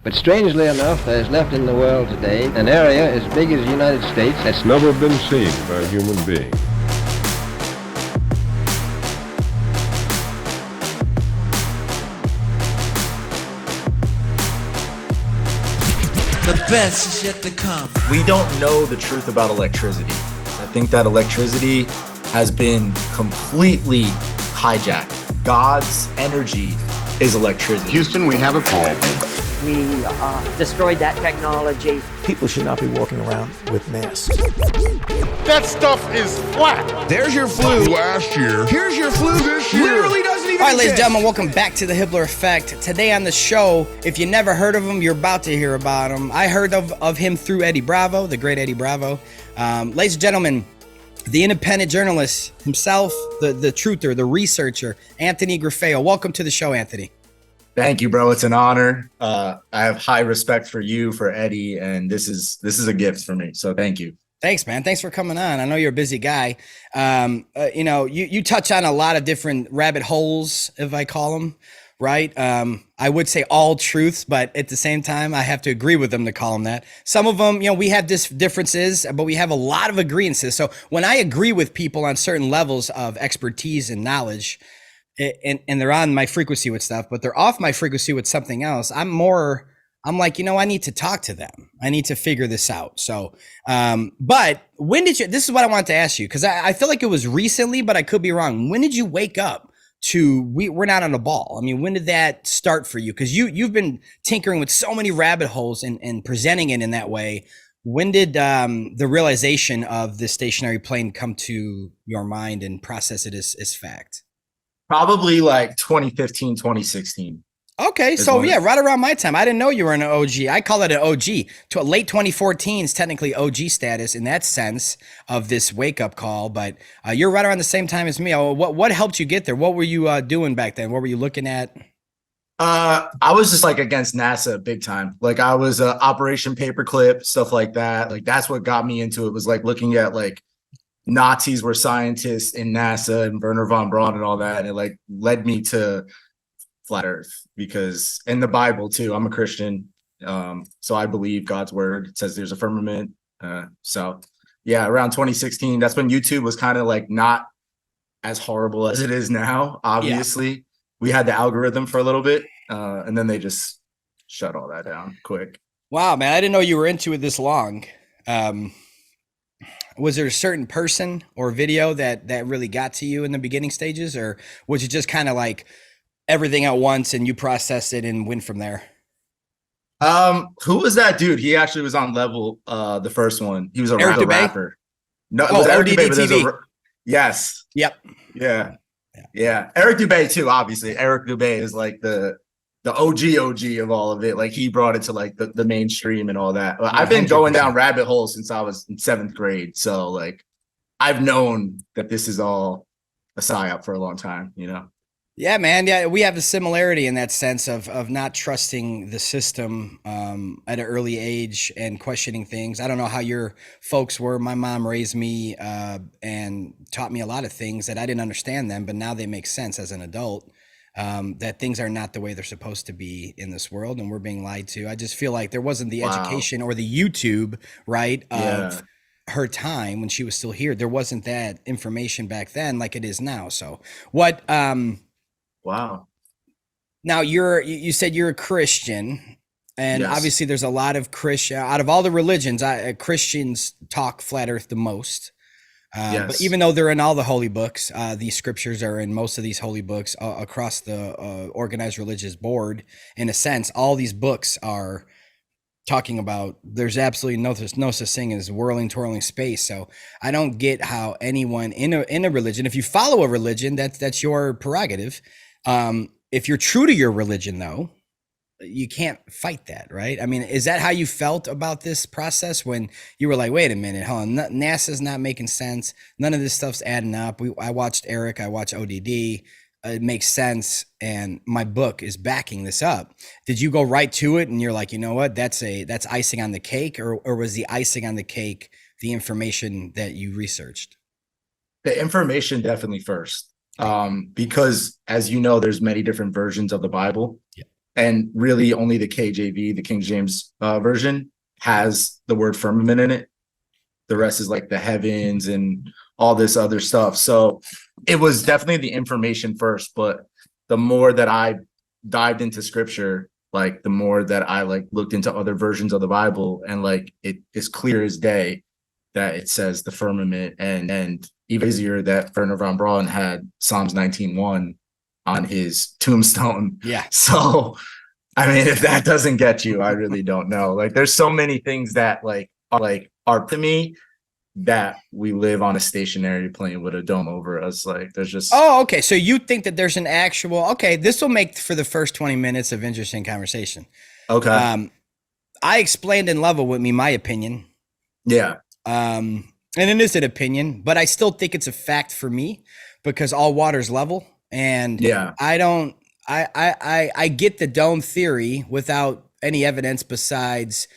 But strangely enough, there is left in the world today an area as big as the United States that's never been seen by a human being. The best is yet to come. We don't know the truth about electricity. I think that electricity has been completely hijacked. God's energy is electricity. Houston, we have a call. We destroyed that technology. People should not be walking around with masks. That stuff is flat. There's your flu Last year. Here's your flu This year. Literally doesn't even All right, ladies and exist. gentlemen, welcome back to the Hibbeler Effect. Today on the show, if you never heard of him, you're about to hear about him. I heard of him through Eddie Bravo, the great Eddie Bravo. Ladies and gentlemen, the independent journalist himself, the truther, the researcher, Anthony Graffeo. Welcome to the show, Anthony. Thank you, bro. It's an honor. I have high respect for you, for Eddie, and this is a gift for me. So thank you. Thanks, man. Thanks for coming on. I know you're a busy guy. You touch on a lot of different rabbit holes, if I call them, right? I would say all truths, but at the same time, I have to agree with them to call them that. Some of them, we have differences, but we have a lot of agreements. So when I agree with people on certain levels of expertise and knowledge, and they're on my frequency with stuff, but they're off my frequency with something else, I'm like, I need to talk to them. I need to figure this out. So, but when did this is what I want to ask you, because I feel like it was recently, but I could be wrong. When did you wake up to, we're not on a ball? I mean, when did that start for you? Because you've been tinkering with so many rabbit holes and presenting it in that way. When did the realization of the stationary plane come to your mind and process it as fact? Probably like 2015, 2016. Okay, so yeah, right around my time. I didn't know you were an OG. I call it an OG. To late 2014 is technically OG status in that sense of this wake-up call, but you're right around the same time as me. What helped you get there? What were you doing back then? What were you looking at? I was just like against NASA big time. Like I was Operation Paperclip, stuff like that. Like that's what got me into it, was like looking at like Nazis were scientists in NASA and Werner von Braun and all that. And it like led me to flat earth, because in the Bible too, I'm a Christian. So I believe God's word. It says there's a firmament. So yeah, around 2016, that's when YouTube was kind of like not as horrible as it is now. Obviously, we had the algorithm for a little bit, and then they just shut all that down quick. Wow, man, I didn't know you were into it this long. Was there a certain person or video that really got to you in the beginning stages, or was it just kind of like everything at once and you processed it and went from there? Who was that dude? He actually was on Level, the first one. He was a Eric Dubé? rapper. No, it was Eric Dubé, but there's yes. Yep. Yeah. Eric Dubé too, obviously. Eric Dubé is like the OG of all of it. Like he brought it to like the mainstream and all that. I've been going down rabbit holes since I was in 7th grade. So like I've known that this is all a psyop for a long time, Yeah, man. Yeah, we have a similarity in that sense of not trusting the system at an early age and questioning things. I don't know how your folks were. My mom raised me and taught me a lot of things that I didn't understand then, but now they make sense as an adult. That things are not the way they're supposed to be in this world, and we're being lied to. I just feel like there wasn't the education or the YouTube, right, of her time when she was still here. There wasn't that information back then like it is now. So what? Wow. Now you said you're a Christian, and obviously there's a lot of Christian out of all the religions. Christians talk flat Earth the most. But even though they're in all the holy books, these scriptures are in most of these holy books across the organized religious board. In a sense, all these books are talking about there's absolutely no such thing as twirling space. So I don't get how anyone in a religion, if you follow a religion, that's your prerogative. If you're true to your religion, though, you can't fight that, right? I mean, is that how you felt about this process when you were like, wait a minute, hold on, NASA's not making sense. None of this stuff's adding up. I watched Eric, I watched ODD. It makes sense. And my book is backing this up. Did you go right to it and you're like, you know what, that's icing on the cake, or was the icing on the cake the information that you researched? The information definitely first. Because as you know, there's many different versions of the Bible. Yeah. and really only the KJV, the King James version, has the word firmament in it. The rest is like the heavens and all this other stuff. So it was definitely the information first, but the more that I dived into scripture, like the more that I like looked into other versions of the Bible, and like it is clear as day that it says the firmament, and even easier that Werner von Braun had Psalms 19:1 on his tombstone. Yeah. So I mean, if that doesn't get you, I really don't know. Like there's so many things that are to me that we live on a stationary plane with a dome over us. Like there's just okay. So you think that there's an actual this will make for the first 20 minutes of interesting conversation. Okay. I explained in Level with me my opinion. Yeah. And it is an opinion, but I still think it's a fact for me because all water's level. And yeah, I get the dome theory without any evidence besides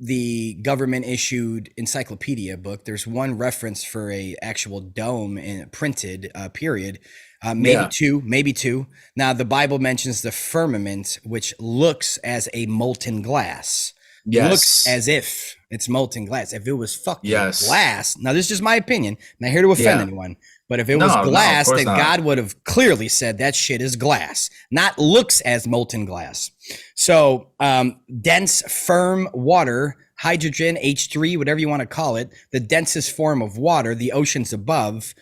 the government issued encyclopedia book. There's one reference for a actual dome in printed period. Maybe two. Now the Bible mentions the firmament, which looks as a molten glass. Yes. Looks as if it's molten glass. If it was fucking yes. glass, now this is just my opinion. I'm not here to offend anyone, but if it was glass, then God would have clearly said that shit is glass, not looks as molten glass. So dense, firm water, hydrogen, H3, whatever you want to call it, the densest form of water, the oceans above.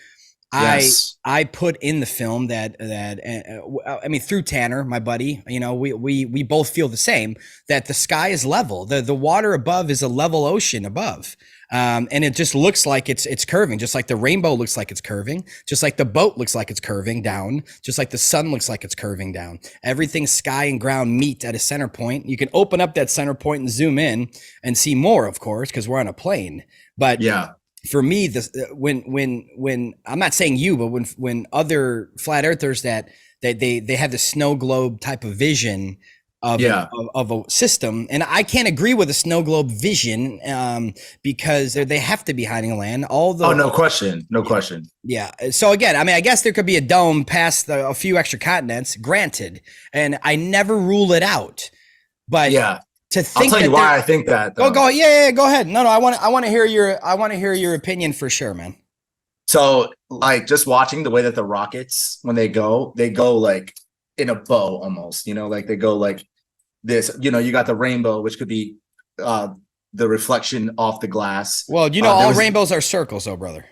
Yes. I put in the film that I mean, through Tanner, my buddy, you know, we both feel the same, that the sky is level. The water above is a level ocean above. And it just looks like it's curving, just like the rainbow looks like it's curving, just like the boat looks like it's curving down, just like the sun looks like it's curving down. Everything, sky and ground, meet at a center point. You can open up that center point and zoom in and see more, of course, because we're on a plane. But yeah, for me, when I'm not saying you, but when other flat earthers that they have the snow globe type of vision of a system, and I can't agree with a snow globe vision because they have to be hiding land. No question. Yeah. So again, I mean, I guess there could be a dome past a few extra continents, granted, and I never rule it out. But yeah. To think I'll tell you why I think that. Go ahead. No, I want to hear your opinion for sure, man. So like just watching the way that the rockets, when they go like in a bow almost, you know, like they go like this, you know, you got the rainbow, which could be the reflection off the glass. Well, you know, all rainbows are circles, though, brother.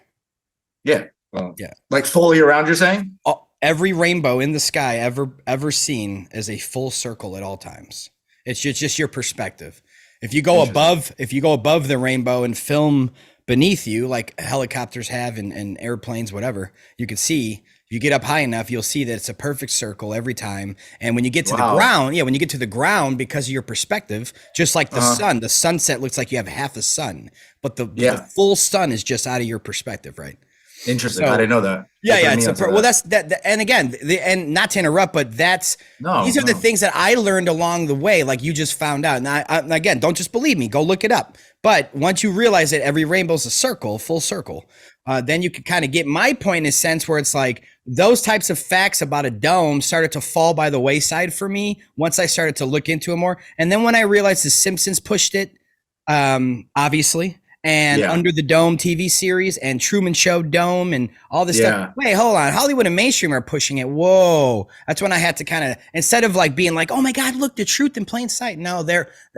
Yeah. Well, yeah. Like fully around, you're saying? Every rainbow in the sky ever seen is a full circle at all times. It's just your perspective. If you go above the rainbow and film beneath you, like helicopters have and airplanes, whatever, you can see. If you get up high enough, you'll see that it's a perfect circle every time. And when you get to the ground, because of your perspective, just like the sun, the sunset looks like you have half a sun, but the full sun is just out of your perspective, right? Interesting. I didn't know that. That's that. And again, and not to interrupt, but these are the things that I learned along the way, like you just found out. And again, don't just believe me, go look it up. But once you realize that every rainbow's a circle, full circle, then you can kind of get my point in a sense where it's like those types of facts about a dome started to fall by the wayside for me once I started to look into it more. And then when I realized the Simpsons pushed it, obviously, and Under the Dome TV series and Truman Show Dome and all this stuff. Wait, hold on. Hollywood and mainstream are pushing it. Whoa. That's when I had to kind of, instead of like being like, oh my God, look, the truth in plain sight. No,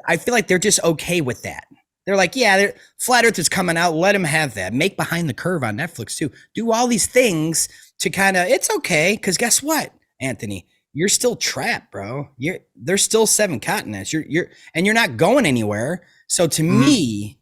I feel like they're just okay with that. They're like, Flat Earth is coming out. Let them have that. Make Behind the Curve on Netflix too. Do all these things to kind of, it's okay. Cause guess what, Anthony? You're still trapped, bro. There's still 7 continents. You're not going anywhere. So to me,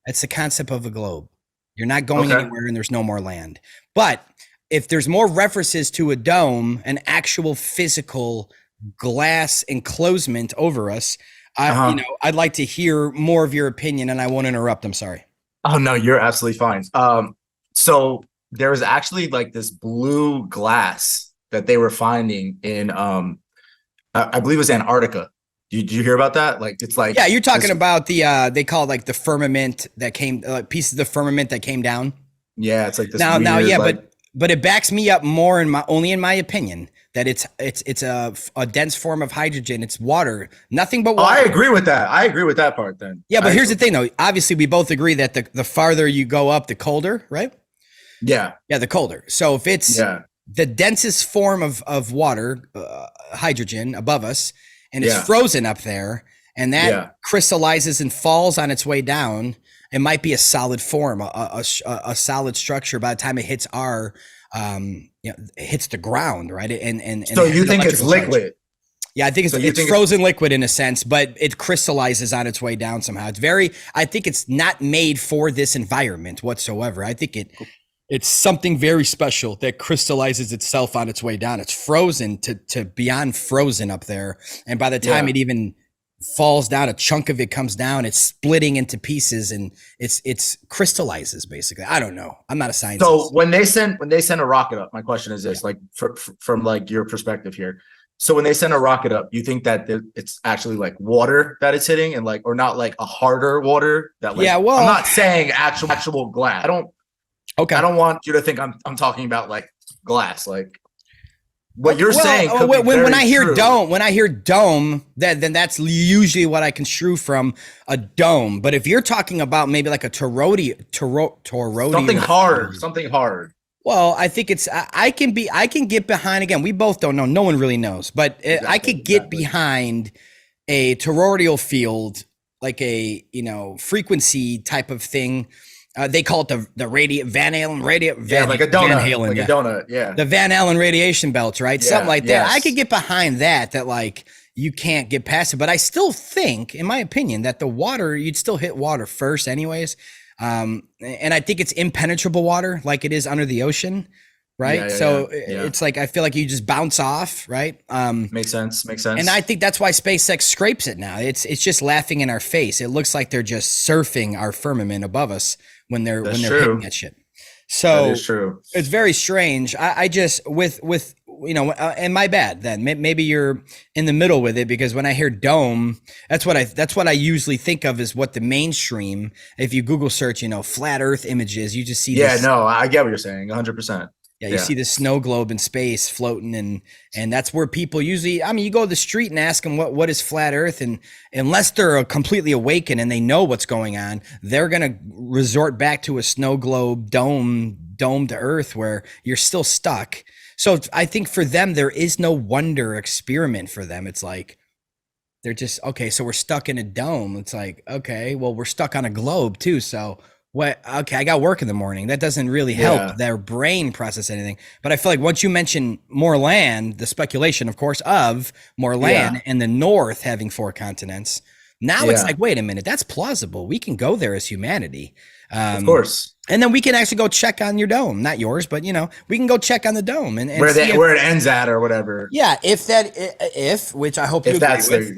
it's the concept of a globe. You're not going anywhere and there's no more land. But if there's more references to a dome, an actual physical glass enclosement over us, I'd like to hear more of your opinion, and I won't interrupt. I'm sorry. Oh no, you're absolutely fine. So there was actually like this blue glass that they were finding in, I believe it was Antarctica. Did you hear about that? Like, it's like, you're talking about they call it like the firmament that came, pieces of the firmament that came down. Yeah, it's like this. But it backs me up more only in my opinion, that it's a dense form of hydrogen. It's water, nothing but Oh, water. I agree with that. I agree with that part then. Yeah, but here's the thing though. Obviously, we both agree that the farther you go up, the colder, right? Yeah. Yeah, the colder. So if it's the densest form of water, hydrogen above us, and it's frozen up there, and that crystallizes and falls on its way down, it might be a solid form, a solid structure by the time it hits our, hits the ground, right? And so you think it's liquid? Charge. Yeah, I think it's frozen liquid in a sense, but it crystallizes on its way down somehow. I think it's not made for this environment whatsoever. I think it's something very special that crystallizes itself on its way down. It's frozen to beyond frozen up there. And by the time it even falls down, a chunk of it comes down, it's splitting into pieces and it's crystallizes basically. I don't know. I'm not a scientist. So when they send a rocket up, my question is this, like from like your perspective here. So when they send a rocket up, you think that it's actually like water that it's hitting and like, or not like a harder water that like, I'm not saying actual glass. I don't want you to think I'm talking about like glass, like what you're saying. When I hear dome, then that's usually what I construe from a dome. But if you're talking about maybe like a toroidal, something hard. Well, I think I can get behind, again, we both don't know. No one really knows, but I could get behind a toroidal field, like a, frequency type of thing. They call it the Van Allen like a donut, the Van Allen radiation belts, right? Something like that. I could get behind that like you can't get past it, but I still think, in my opinion, that the water, you'd still hit water first anyways. And I think it's impenetrable water like it is under the ocean, right? It's like, I feel like you just bounce off, right? Makes sense. And I think that's why SpaceX scrapes it now. It's just laughing in our face. It looks like they're just surfing our firmament above us when they're hitting that shit. So that is true. It's very strange. I just and my bad then. Maybe you're in the middle with it, because when I hear dome, that's what I usually think of as what the mainstream. If you Google search, flat Earth images, you just see. Yeah, no, I get what you're saying, 100%. Yeah, you see the snow globe in space floating, and that's where people usually, you go to the street and ask them what is flat Earth, and unless they're completely awakened and they know what's going on, they're going to resort back to a snow globe domed Earth where you're still stuck. So I think for them, there is no wonder experiment for them. It's like, they're just, okay, so we're stuck in a dome. It's like, okay, well, we're stuck on a globe too. So what? Okay, I got work in the morning. That doesn't really help their brain process anything. But I feel like once you mention more land, the speculation, of course, of more land and the North having 4 continents, now it's like, wait a minute, that's plausible. We can go there as humanity. Of course. And then we can actually go check on your dome, not yours, but we can go check on the dome and where it ends at or whatever. Yeah, which I hope you agree with.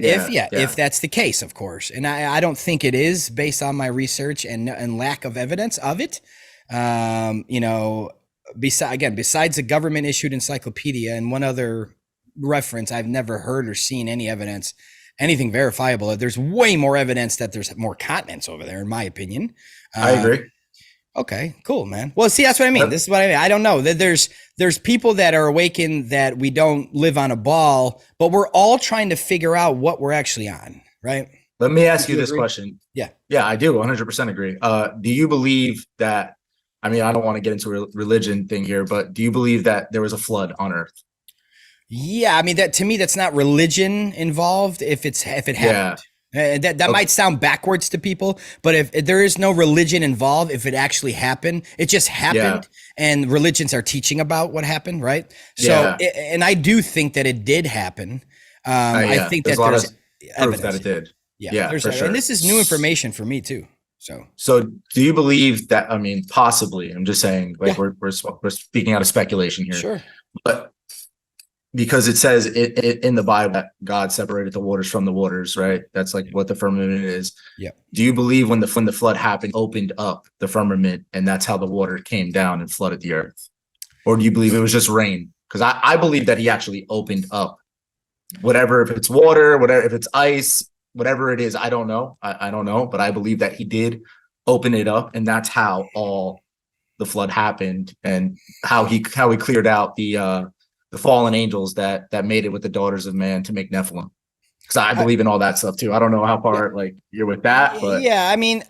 If that's the case, of course. And I don't think it is, based on my research and lack of evidence of it. Besides a government issued encyclopedia and one other reference, I've never heard or seen any evidence, anything verifiable. There's way more evidence that there's more continents over there, in my opinion. I agree. Okay, cool, man. Well, see, that's what I mean. This is what I mean. I don't know. There's people that are awakened that we don't live on a ball, but we're all trying to figure out what we're actually on, right? Let me ask you this question. Yeah. Yeah, I do 100% agree. Do you believe that, I don't want to get into a religion thing here, but do you believe that there was a flood on Earth? Yeah, that to me, that's not religion involved if it happened. Yeah. That might sound backwards to people, but if there is no religion involved, if it actually happened, it just happened, and religions are teaching about what happened, right? So, and I do think that it did happen. I think that there's proof that it did. Yeah, for sure. And this is new information for me too. So do you believe that? Possibly. I'm just saying, like we're speaking out of speculation here. Sure, but. Because it says in the Bible that God separated the waters from the waters, right? That's like what the firmament is. Yeah. Do you believe when the flood happened, opened up the firmament, and that's how the water came down and flooded the earth? Or do you believe it was just rain? Because I believe that he actually opened up whatever, if it's water, whatever, if it's ice, whatever it is, I don't know. I don't know, but I believe that he did open it up, and that's how all the flood happened, and how he cleared out the the fallen angels that made it with the daughters of man to make Nephilim. Because I believe in all that stuff too. I don't know how far like you're with that, but yeah, I mean,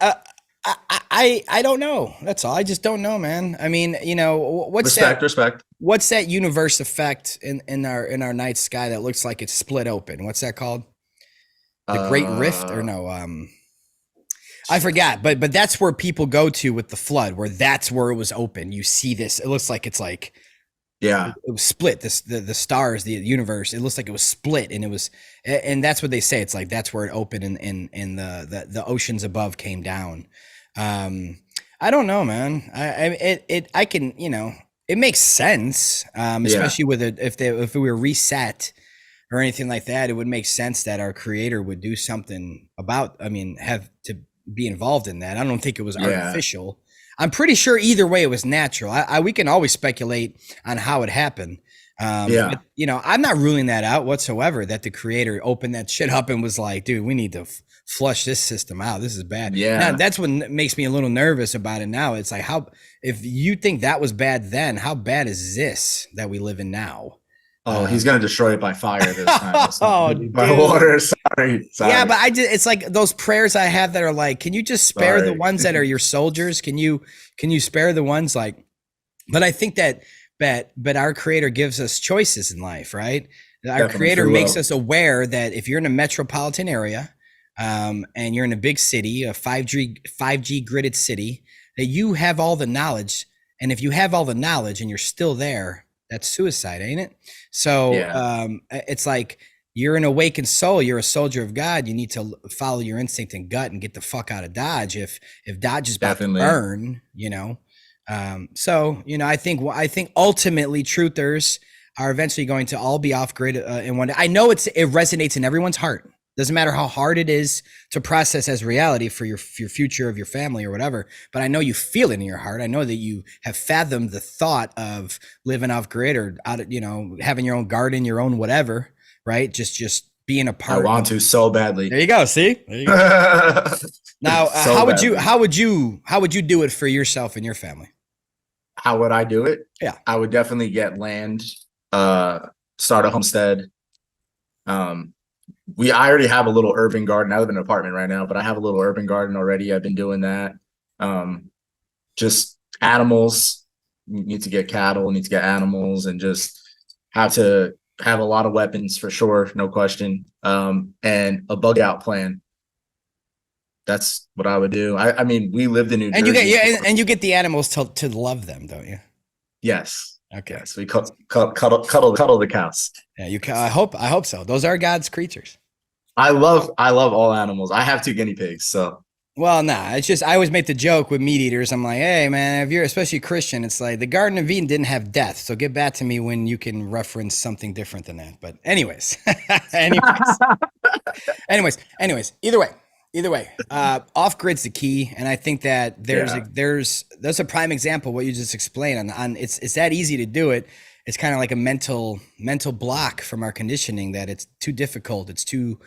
I don't know. That's all. I just don't know, man. I mean, you know, what's respect. What's that universe effect in our night sky that looks like it's split open? What's that called? The Great Rift, or no? I forgot. But that's where people go to with the flood, where that's where it was open. You see this. It looks like it's like. Yeah, it was split. The stars, the universe. It looks like it was split, and that's what they say. It's like that's where it opened, and the oceans above came down. I don't know, man. I can, you know, it makes sense. Especially with it, if we were reset or anything like that, it would make sense that our creator would do something about. I mean, have to be involved in that. I don't think it was artificial. I'm pretty sure either way it was natural. We can always speculate on how it happened. But, you know, I'm not ruling that out whatsoever, that the creator opened that shit up and was like, dude, we need to flush this system out. This is bad. Yeah. Now, that's what makes me a little nervous about it now. It's like, if you think that was bad then, how bad is this that we live in now? Oh, he's gonna destroy it by fire this time. By water. Sorry. Yeah, but it's like those prayers I have that are like, can you just spare the ones that are your soldiers? Can you spare the ones like? But I think but our creator gives us choices in life, right? Our creator makes us aware that if you're in a metropolitan area, and you're in a big city, a 5G gridded city, that you have all the knowledge, and if you have all the knowledge and you're still there, that's suicide, ain't it? So it's like you're an awakened soul. You're a soldier of God. You need to follow your instinct and gut and get the fuck out of Dodge. If Dodge is about to burn, you know. So you know, I think ultimately truthers are eventually going to all be off grid in one day. I know it resonates in everyone's heart. Doesn't matter how hard it is to process as reality for your future of your family or whatever, but I know you feel it in your heart. I know that you have fathomed the thought of living off grid or out of, you know, having your own garden, your own whatever, right? Just being a part. I want to so badly. There you go. See? There you go. Now, how would you do it for yourself and your family? How would I do it? Yeah, I would definitely get land, start a homestead. I already have a little urban garden. I live in an apartment right now, but I have a little urban garden already. I've been doing that. Just animals. You need to get cattle, need to get animals, and just have to have a lot of weapons for sure, no question. And a bug out plan. That's what I would do. I mean, we lived in New Jersey. And you get the animals to love them, don't you? Yes. Okay. Yes, we cuddle the cows. Yeah, I hope so. Those are God's creatures. I love all animals. I have 2 guinea pigs, so. Well, nah, it's just I always make the joke with meat eaters. I'm like, hey man, if you're especially Christian, it's like the Garden of Eden didn't have death. So get back to me when you can reference something different than that. But anyways, either way, off grid's the key, and I think that that's a prime example of what you just explained. On it's that easy to do it. It's kind of like a mental block from our conditioning that it's too difficult. It's too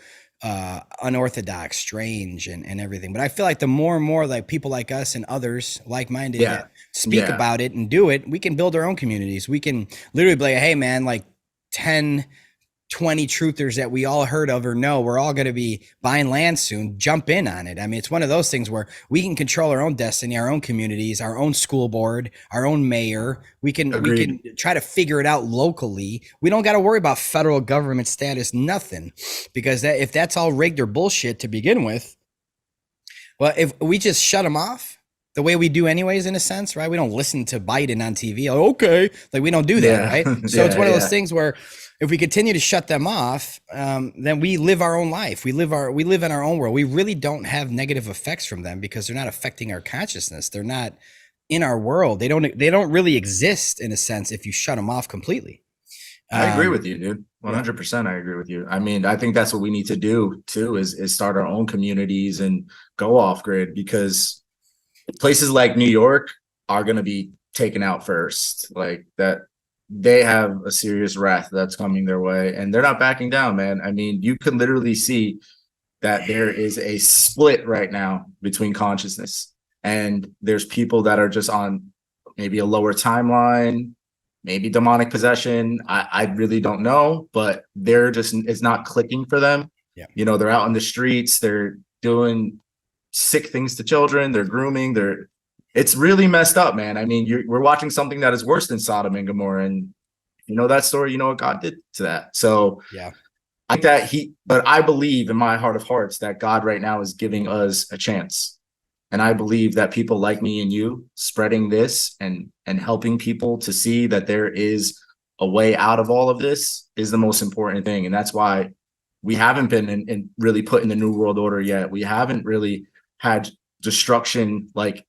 unorthodox, strange, and everything. But I feel like the more and more like people like us and others like-minded that speak about it and do it, we can build our own communities. We can literally be like, hey man, like 10, 20 truthers that we all heard of or know, we're all going to be buying land soon. Jump in on it. I mean, it's one of those things where we can control our own destiny, our own communities, our own school board, our own mayor. We can try to figure it out locally. We don't got to worry about federal government status, nothing, because if that's all rigged or bullshit to begin with, well, if we just shut them off the way we do anyways, in a sense, right? We don't listen to Biden on TV. Okay. Like we don't do that, right? So it's one of those things where if we continue to shut them off, then we live our own life. We live in our own world. We really don't have negative effects from them because they're not affecting our consciousness. They're not in our world. They don't really exist in a sense if you shut them off completely. I agree with you, dude. 100%. I agree with you. I mean, I think that's what we need to do too, is start our own communities and go off grid, because places like New York are going to be taken out first. Like that. They have a serious wrath that's coming their way, and they're not backing down, man. I mean, you can literally see that there is a split right now between consciousness, and there's people that are just on maybe a lower timeline, maybe demonic possession. I really don't know, but it's not clicking for them. Yeah. You know, they're out in the streets, they're doing sick things to children, they're grooming, it's really messed up, man. I mean, we're watching something that is worse than Sodom and Gomorrah, and you know that story, you know what God did to that. So yeah, I think that but I believe in my heart of hearts that God right now is giving us a chance. And I believe that people like me and you spreading this and helping people to see that there is a way out of all of this is the most important thing. And that's why we haven't been in really put in the New World Order yet. We haven't really had destruction like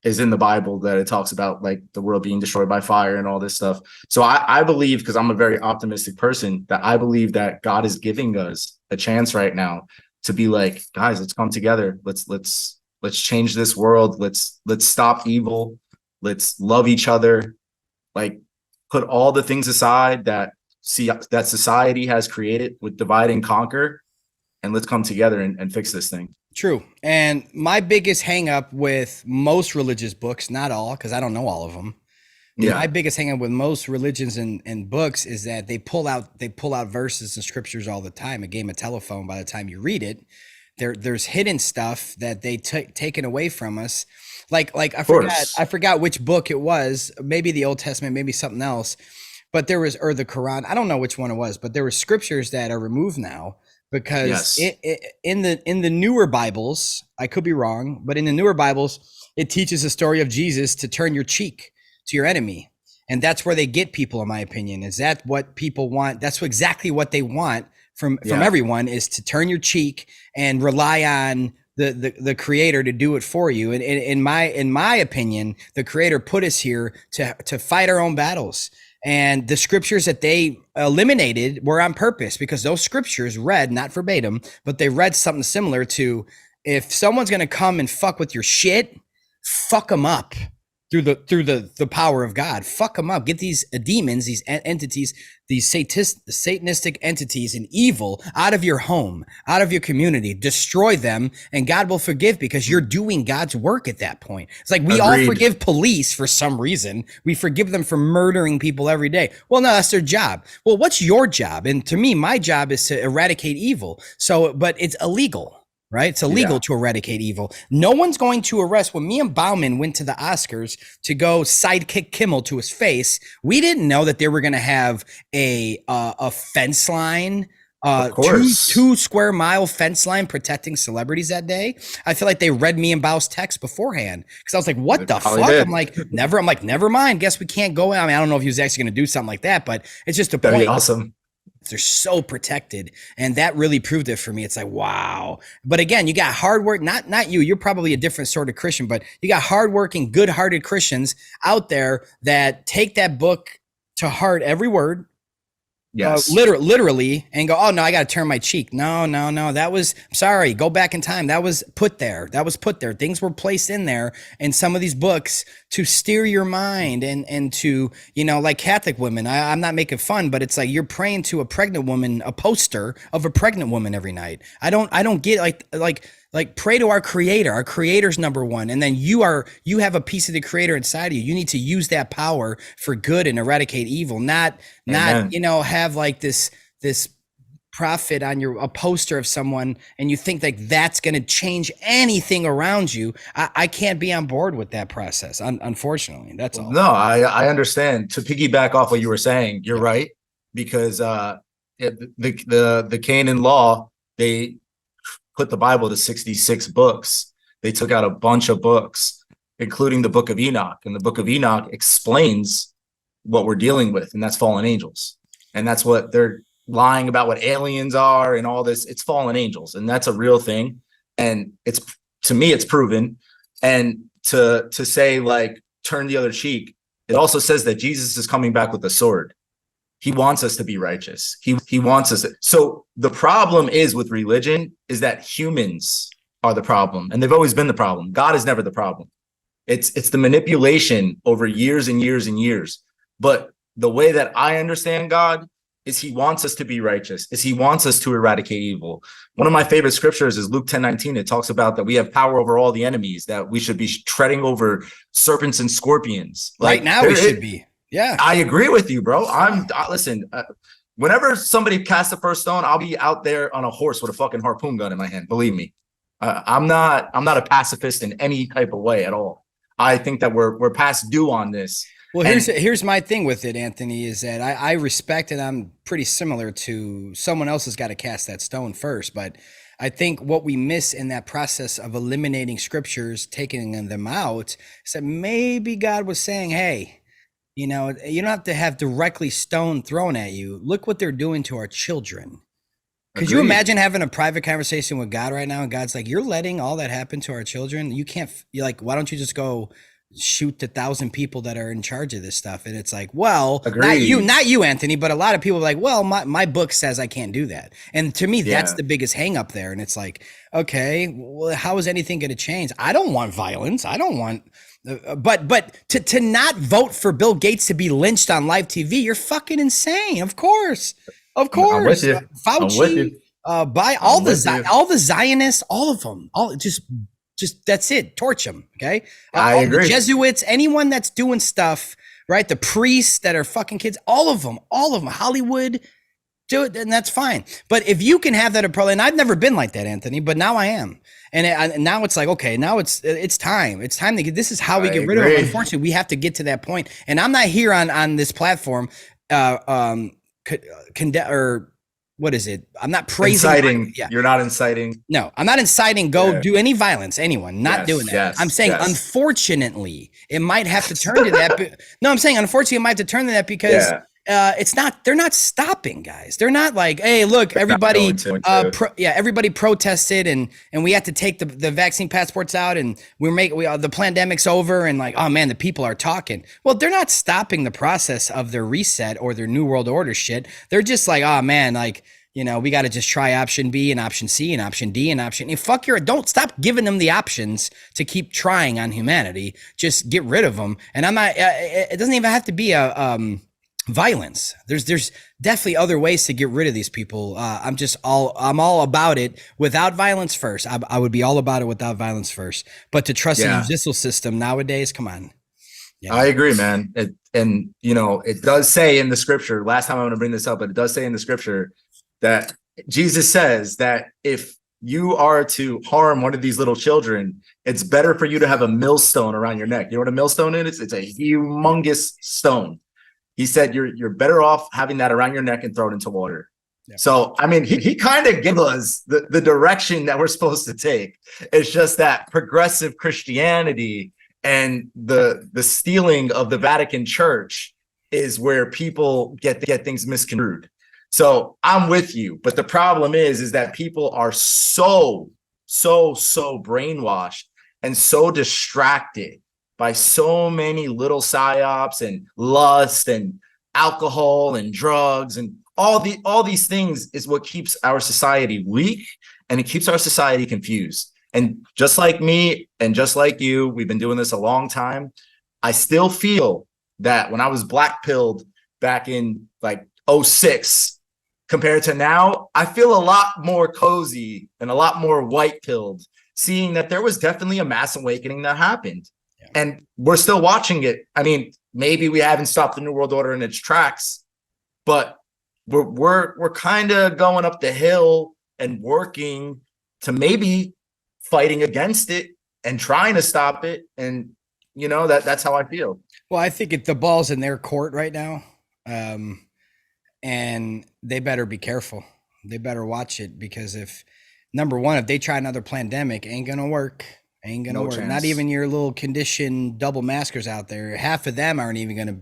is in the Bible, that it talks about like the world being destroyed by fire and all this stuff. So I believe, because I'm a very optimistic person, that I believe that God is giving us a chance right now to be like, guys, let's come together. Let's change this world. Let's stop evil. Let's love each other. Like, put all the things aside that society has created with divide and conquer, and let's come together and fix this thing. True. And my biggest hang up with most religious books, not all, because I don't know all of them. Yeah. My biggest hang up with most religions and books is that they pull out verses and scriptures all the time. A game of telephone, by the time you read it, there's hidden stuff that they taken away from us. Like I forgot which book it was, maybe the Old Testament, maybe something else, but or the Quran. I don't know which one it was, but there were scriptures that are removed now because in the newer Bibles, I could be wrong, but in the newer Bibles, it teaches the story of Jesus to turn your cheek to your enemy. And that's where they get people, in my opinion. Is that what people want? That's exactly what they want from everyone, is to turn your cheek and rely on the creator to do it for you. And in my opinion, the creator put us here to fight our own battles. And the scriptures that they eliminated were on purpose, because those scriptures read, not verbatim, but they read something similar to, if someone's going to come and fuck with your shit, fuck them up. Through the power of God, fuck them up. Get these demons, these entities, these satanistic entities and evil out of your home, out of your community. Destroy them, and God will forgive, because you're doing God's work at that point. It's like we all forgive police for some reason. We forgive them for murdering people every day. Well, no, that's their job. Well, what's your job? And to me, my job is to eradicate evil. So, but it's illegal. Right? It's illegal to eradicate evil. No one's going to arrest. When me and Bauman went to the Oscars to go sidekick Kimmel to his face, we didn't know that they were going to have a fence line, 2 square mile fence line protecting celebrities that day. I feel like they read me and Bau's text beforehand, because I was like, what the fuck? Did. I'm like, never mind. Guess we can't go in. I mean, I don't know if he was actually going to do something like that, but it's just a point. That'd be awesome. They're so protected, and that really proved it for me. It's like, wow. But again, you got hard work, not you. You're probably a different sort of Christian, but you got hardworking, good-hearted Christians out there that take that book to heart, every word. Yes. Literally, and go, oh no, I got to turn my cheek. No. That was, sorry, go back in time. That was put there. Things were placed in there in some of these books to steer your mind and to, like Catholic women. I'm not making fun, but it's like you're praying to a pregnant woman, a poster of a pregnant woman every night. I don't get like pray to our creator. Our creator's number one. And then you have a piece of the creator inside of you. You need to use that power for good and eradicate evil, not have like this prophet on a poster of someone, and you think like that's going to change anything around you. I can't be on board with that process. Unfortunately, that's all. No, I understand. To piggyback off what you were saying, you're right, because the Canaan law, they put the Bible to 66 books. They took out a bunch of books, including the book of Enoch. And the book of Enoch explains what we're dealing with, and that's fallen angels. And that's what they're lying about, what aliens are and all this. It's fallen angels, and that's a real thing. And to me, it's proven. And to say like turn the other cheek, it also says that Jesus is coming back with a sword. He wants us to be righteous. He wants us to. So the problem is with religion is that humans are the problem, and they've always been the problem. God is never the problem. It's the manipulation over years and years and years. But the way that I understand God is he wants us to be righteous, is he wants us to eradicate evil. One of my favorite scriptures is Luke 10:19. It talks about that we have power over all the enemies, that we should be treading over serpents and scorpions. Right now we should be. Yeah. I agree with you, bro. Listen, whenever somebody casts the first stone, I'll be out there on a horse with a fucking harpoon gun in my hand. Believe me. I'm not a pacifist in any type of way at all. I think that we're past due on this. Well, here's my thing with it, Anthony, is that I respect, and I'm pretty similar to someone else has got to cast that stone first. But I think what we miss in that process of eliminating scriptures, taking them out, is that maybe God was saying, hey, you know, you don't have to have directly stone thrown at you. Look what they're doing to our children. Could you imagine having a private conversation with God right now? And God's like, you're letting all that happen to our children. You can't, you're like, why don't you just go shoot the 1,000 people that are in charge of this stuff? And it's like, well, not you, Anthony, but a lot of people are like, well, my book says I can't do that. And to me, that's the biggest hang up there. And it's like, okay, well, how is anything going to change? I don't want violence. I don't want, but to not vote for Bill Gates to be lynched on live TV, you're fucking insane. Of course. Fauci, by all the Zionists, all of them, just that's it. Torch them. Okay. I agree. The Jesuits, anyone that's doing stuff, right? The priests that are fucking kids, all of them, Hollywood, do it. And that's fine. But if you can have that approach, and I've never been like that, Anthony, but now I am. And now it's like, okay, now it's time. It's time to get, this is how we get rid of them. Unfortunately, we have to get to that point. And I'm not here on this platform, or what is it? I'm not praising. Inciting. Yeah. You're not inciting. No, I'm not inciting. Do any violence. Anyone not doing that. I'm saying, unfortunately, it might have to turn to that. No, I'm saying, unfortunately, it might have to turn to that because it's not. They're not stopping, guys. They're not like, hey, look, everybody. Everybody protested, and we had to take the vaccine passports out, and the pandemic's over, and like, oh man, the people are talking. Well, they're not stopping the process of their reset or their New World Order shit. They're just like, oh man, like, you know, we got to just try option B and option C and option D and option. Don't stop giving them the options to keep trying on humanity. Just get rid of them. And I'm not. It doesn't even have to be violence. There's definitely other ways to get rid of these people. I'm all about it without violence first. I would be all about it without violence first. But to trust the judicial system nowadays, come on. Yeah. I agree, man. And you know, it does say in the scripture, last time I'm going to bring this up, but it does say in the scripture that Jesus says that if you are to harm one of these little children, it's better for you to have a millstone around your neck. You know what a millstone is? It's a humongous stone. He said you're better off having that around your neck and throw it into water. Yeah. So, I mean, he kind of gives us the direction that we're supposed to take. It's just that progressive Christianity and the stealing of the Vatican Church is where people get things misconstrued. So I'm with you. But the problem is that people are so brainwashed and so distracted by so many little psyops and lust and alcohol and drugs and all these things is what keeps our society weak, and it keeps our society confused. And just like me and just like you, we've been doing this a long time. I still feel that when I was black pilled back in like 2006 compared to now, I feel a lot more cozy and a lot more white pilled, seeing that there was definitely a mass awakening that happened. And we're still watching it. I mean, maybe we haven't stopped the New World Order in its tracks, but we're kind of going up the hill and working to maybe fighting against it and trying to stop it. And you know, that's how I feel. Well, I think the ball's in their court right now, and they better be careful. They better watch it, because if they try another pandemic, ain't gonna work. Ain't gonna work. Chance. Not even your little conditioned double maskers out there. Half of them aren't even gonna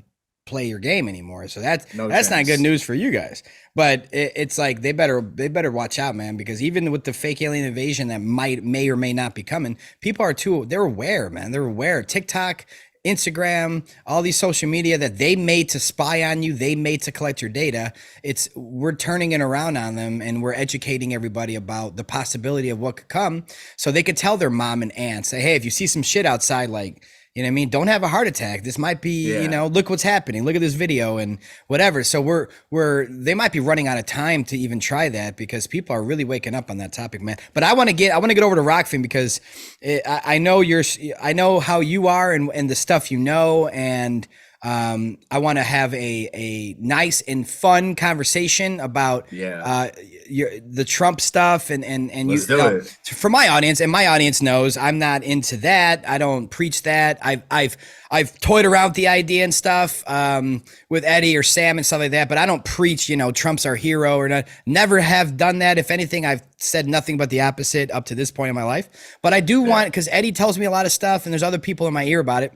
play your game anymore. So that's not good news for you guys. But it's like they better watch out, man, because even with the fake alien invasion that may or may not be coming, people they're aware, man. They're aware. TikTok, Instagram, all these social media that they made to spy on you, they made to collect your data. We're turning it around on them, and we're educating everybody about the possibility of what could come, so they could tell their mom and aunt, say, hey, if you see some shit outside, like, you know what I mean? Don't have a heart attack. This might be, you know, look what's happening. Look at this video and whatever. So they might be running out of time to even try that, because people are really waking up on that topic, man. But I want to get over to Rockfin, because I know how you are and the stuff you know, and I want to have a nice and fun conversation about the Trump stuff and Let's do it. For my audience, and my audience knows I'm not into that. I don't preach that. I've toyed around with the idea and stuff with Eddie or Sam and stuff like that, but I don't preach, Trump's our hero or not. Never have done that. If anything, I've said nothing but the opposite up to this point in my life. But I do want, because Eddie tells me a lot of stuff and there's other people in my ear about it.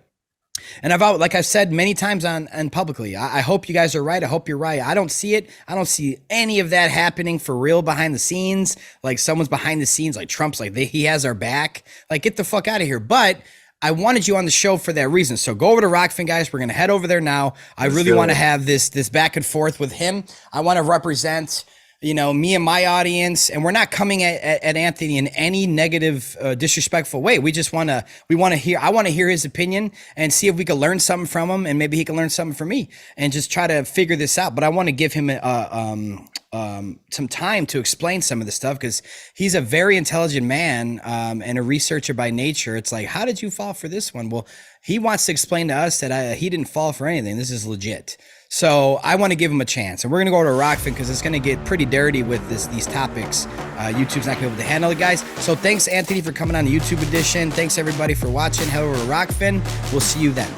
And like I've said many times on publicly, I hope you guys are right. I hope you're right. I don't see it. I don't see any of that happening for real behind the scenes. Like someone's behind the scenes, like Trump's like he has our back. Like get the fuck out of here. But I wanted you on the show for that reason. So go over to Rockfin, guys. We're going to head over there now. I really want to have this back and forth with him. I want to represent, me and my audience, and we're not coming at Anthony in any negative, disrespectful way. We just want to hear, I want to hear his opinion and see if we can learn something from him, and maybe he can learn something from me and just try to figure this out. But I want to give him some time to explain some of the stuff, because he's a very intelligent man and a researcher by nature. It's like, how did you fall for this one? Well, he wants to explain to us that he didn't fall for anything. This is legit. So I want to give him a chance, and we're going to go to Rockfin because it's going to get pretty dirty with these topics. YouTube's not going to be able to handle it, guys. So thanks, Anthony, for coming on the YouTube edition. Thanks, everybody, for watching. Head over to Rockfin. We'll see you then.